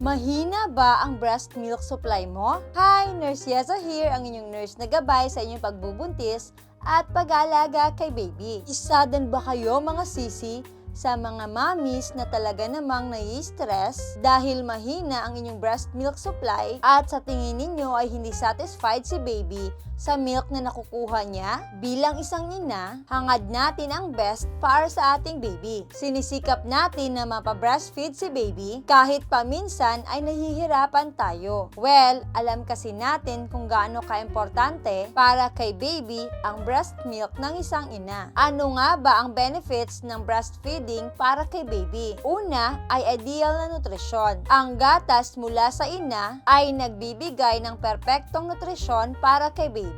Mahina ba ang breast milk supply mo? Hi! Nurse Yeza here, ang inyong nurse na gabay sa inyong pagbubuntis at pag-aalaga kay baby. Isa din ba kayo mga sisi sa mga mommies na talaga namang nai-stress dahil mahina ang inyong breast milk supply at sa tingin ninyo ay hindi satisfied si baby sa milk na nakukuha niya? Bilang isang ina, hangad natin ang best para sa ating baby. Sinisikap natin na mapa-breastfeed si baby kahit paminsan ay nahihirapan tayo. Well, alam kasi natin kung gaano ka-importante para kay baby ang breast milk ng isang ina. Ano nga ba ang benefits ng breastfeeding para kay baby? Una ay ideal na nutrisyon. Ang gatas mula sa ina ay nagbibigay ng perpektong nutrisyon para kay baby.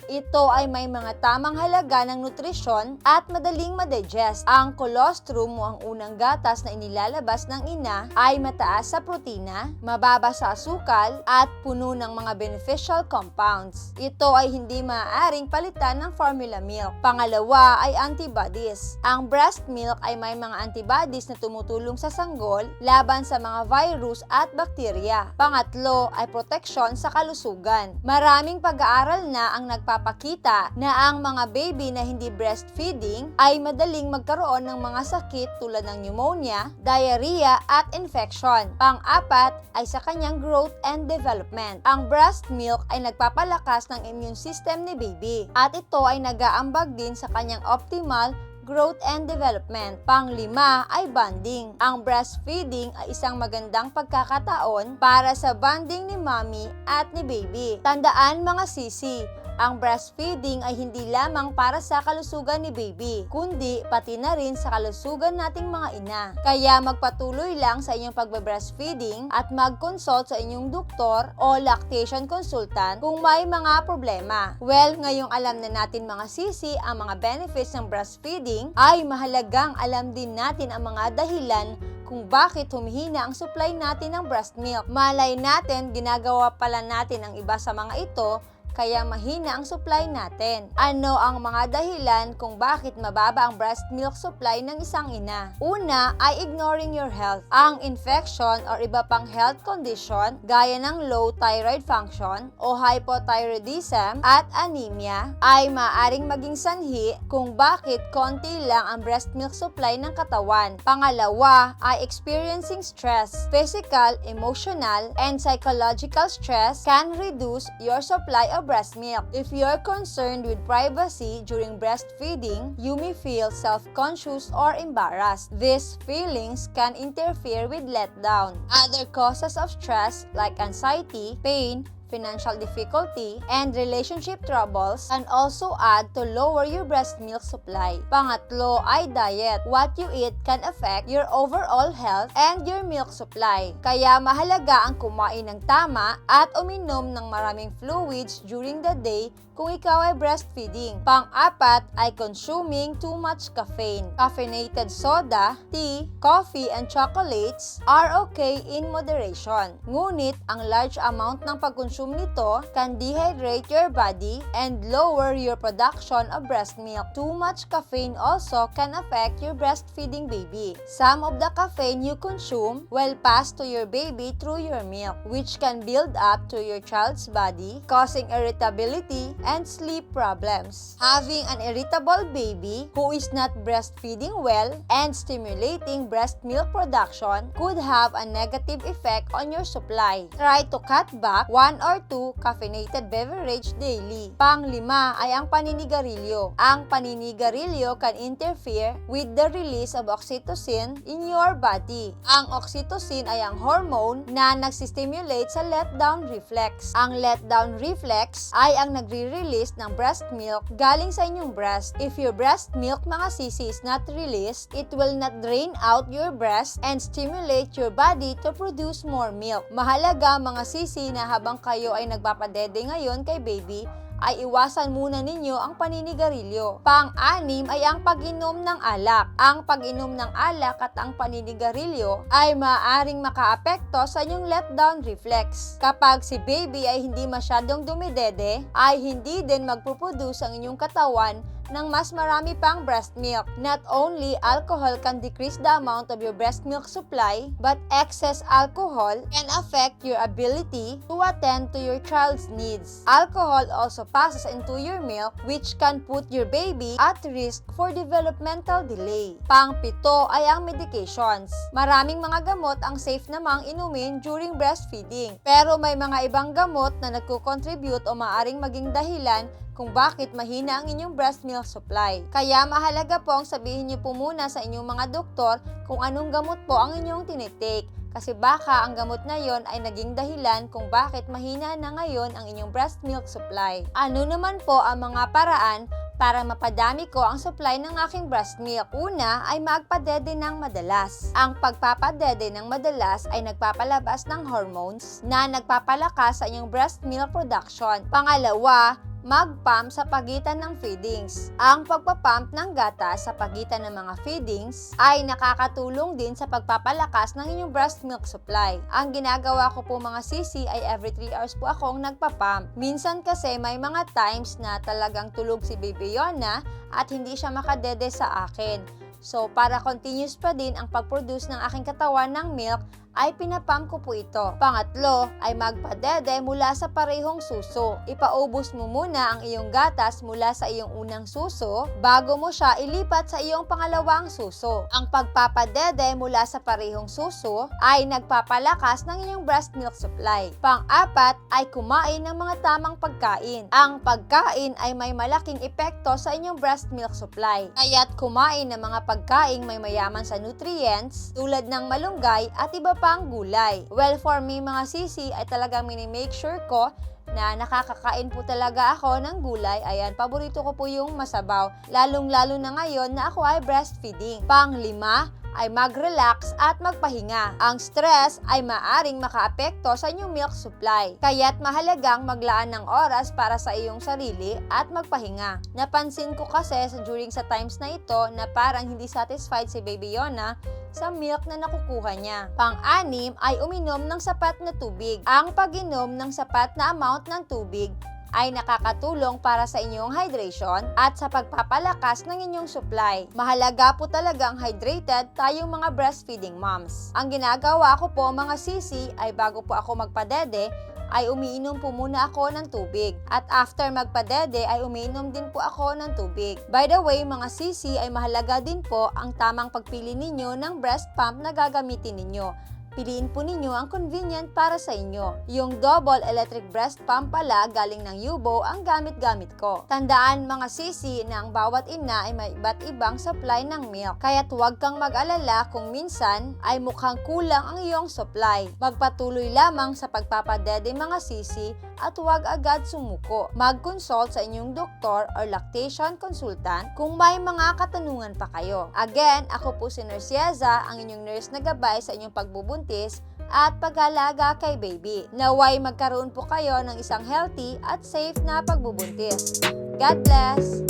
Ito ay may mga tamang halaga ng nutrisyon at madaling madigest. Ang colostrum o ang unang gatas na inilalabas ng ina ay mataas sa protina, mababa sa asukal at puno ng mga beneficial compounds. Ito ay hindi maaaring palitan ng formula milk. Pangalawa ay antibodies. Ang breast milk ay may mga antibodies na tumutulong sa sanggol laban sa mga virus at bakterya. Pangatlo ay proteksyon sa kalusugan. Maraming pag-aaral na ang nagpapakita na ang mga baby na hindi breastfeeding ay madaling magkaroon ng mga sakit tulad ng pneumonia, diarrhea at infection. Pang-apat ay sa kanyang growth and development. Ang breast milk ay nagpapalakas ng immune system ni baby at ito ay nag-aambag din sa kanyang optimal growth and development. Pang-lima ay bonding. Ang breastfeeding ay isang magandang pagkakataon para sa bonding ni mommy at ni baby. Tandaan mga sisi, ang breastfeeding ay hindi lamang para sa kalusugan ni baby, kundi pati na rin sa kalusugan nating mga ina. Kaya magpatuloy lang sa inyong pagbe-breastfeeding at mag-consult sa inyong doktor o lactation consultant kung may mga problema. Well, ngayong alam na natin mga sisi ang mga benefits ng breastfeeding, ay mahalagang alam din natin ang mga dahilan kung bakit humihina ang supply natin ng breast milk. Malay natin, ginagawa pala natin ang iba sa mga ito, kaya mahina ang supply natin. Ano ang mga dahilan kung bakit mababa ang breast milk supply ng isang ina? Una ay ignoring your health. Ang infection or iba pang health condition gaya ng low thyroid function o hypothyroidism at anemia ay maaring maging sanhi kung bakit konti lang ang breast milk supply ng katawan. Pangalawa ay experiencing stress. Physical, emotional, and psychological stress can reduce your supply of breast milk. If you're concerned with privacy during breastfeeding, you may feel self-conscious or embarrassed. These feelings can interfere with letdown. Other causes of stress like anxiety, pain, financial difficulty, and relationship troubles can also add to lower your breast milk supply. Pangatlo ay diet. What you eat can affect your overall health and your milk supply. Kaya mahalaga ang kumain ng tama at uminom ng maraming fluids during the day kung ikaw ay breastfeeding. Pang-apat ay consuming too much caffeine. Caffeinated soda, tea, coffee, and chocolates are okay in moderation. Ngunit ang large amount ng pagkonsume nito can dehydrate your body and lower your production of breast milk. Too much caffeine also can affect your breastfeeding baby. Some of the caffeine you consume will pass to your baby through your milk, which can build up to your child's body, causing irritability and sleep problems. Having an irritable baby who is not breastfeeding well and stimulating breast milk production could have a negative effect on your supply. Try to cut back 1 or 2 caffeinated beverage daily. Pang-lima ay ang paninigarilyo. Ang paninigarilyo can interfere with the release of oxytocin in your body. Ang oxytocin ay ang hormone na nagsistimulate sa letdown reflex. Ang letdown reflex ay ang nagre-release ng breast milk galing sa inyong breast. If your breast milk mga sisi is not released, it will not drain out your breast and stimulate your body to produce more milk. Mahalaga mga sisi na habang kayo ay nagpapadede ngayon kay baby, ay iwasan muna ninyo ang paninigarilyo. Pang-anim ay ang pag-inom ng alak. Ang pag-inom ng alak at ang paninigarilyo ay maaaring makaapekto sa inyong letdown reflex. Kapag si baby ay hindi masyadong dumidede, ay hindi din magpuproduce ang inyong katawan ng mas marami pang breast milk. Not only alcohol can decrease the amount of your breast milk supply, but excess alcohol can affect your ability to attend to your child's needs. Alcohol also passes into your milk, which can put your baby at risk for developmental delay. Pang-pito ay ang medications. Maraming mga gamot ang safe namang inumin during breastfeeding, pero may mga ibang gamot na nagko-contribute o maaring maging dahilan kung bakit mahina ang inyong breast milk supply. Kaya mahalaga pong sabihin niyo po muna sa inyong mga doktor kung anong gamot po ang inyong tinitake. Kasi baka ang gamot na yon ay naging dahilan kung bakit mahina na ngayon ang inyong breast milk supply. Ano naman po ang mga paraan para mapadami ko ang supply ng aking breast milk? Una ay magpadede ng madalas. Ang pagpapadede ng madalas ay nagpapalabas ng hormones na nagpapalakas sa inyong breast milk production. Pangalawa, mag-pump sa pagitan ng feedings. Ang pagpapump ng gatas sa pagitan ng mga feedings ay nakakatulong din sa pagpapalakas ng inyong breast milk supply. Ang ginagawa ko po mga sisi ay every 3 hours po akong nagpapump. Minsan kasi may mga times na talagang tulog si Baby Yona at hindi siya makadede sa akin. So, para continuous pa din ang pag-produce ng aking katawan ng milk, ay pinapump ko po ito. Pangatlo ay magpadede mula sa parehong suso. Ipaubos mo muna ang iyong gatas mula sa iyong unang suso bago mo siya ilipat sa iyong pangalawang suso. Ang pagpapadede mula sa parehong suso ay nagpapalakas ng iyong breast milk supply. Pang-apat ay kumain ng mga tamang pagkain. Ang pagkain ay may malaking epekto sa inyong breast milk supply. Kaya't kumain ng mga pagkain may mayaman sa nutrients tulad ng malunggay at iba pang gulay. Well, for me mga sisi ay talagang mini-make sure ko na nakakakain po talaga ako ng gulay. Ayan, paborito ko po yung masabaw. Lalong-lalo na ngayon na ako ay breastfeeding. Pang-lima ay mag-relax at magpahinga. Ang stress ay maaring makaapekto sa inyong milk supply. Kaya't mahalagang maglaan ng oras para sa iyong sarili at magpahinga. Napansin ko kasi during sa times na ito na parang hindi satisfied si Baby Yona sa milk na nakukuha niya. Pang-anim ay uminom ng sapat na tubig. Ang pag-inom ng sapat na amount ng tubig ay nakakatulong para sa inyong hydration at sa pagpapalakas ng inyong supply. Mahalaga po talagang hydrated tayong mga breastfeeding moms. Ang ginagawa ko po mga sisi ay bago po ako magpadede, ay umiinom po muna ako ng tubig. At after magpadede ay umiinom din po ako ng tubig. By the way, mga sisi ay mahalaga din po ang tamang pagpili ninyo ng breast pump na gagamitin ninyo. Piliin po ninyo ang convenient para sa inyo. Yung double electric breast pump pala galing ng Yubo ang gamit-gamit ko. Tandaan mga sisi na ang bawat ina ay may iba't ibang supply ng milk. Kaya't huwag kang mag-alala kung minsan ay mukhang kulang ang iyong supply. Magpatuloy lamang sa pagpapadede mga sisi at huwag agad sumuko. Mag-consult sa inyong doktor or lactation consultant kung may mga katanungan pa kayo. Again, ako po si Nurse Yeza, ang inyong nurse na gabay sa inyong pagbubuntis at pag-alaga kay baby. Naway magkaroon po kayo ng isang healthy at safe na pagbubuntis. God bless!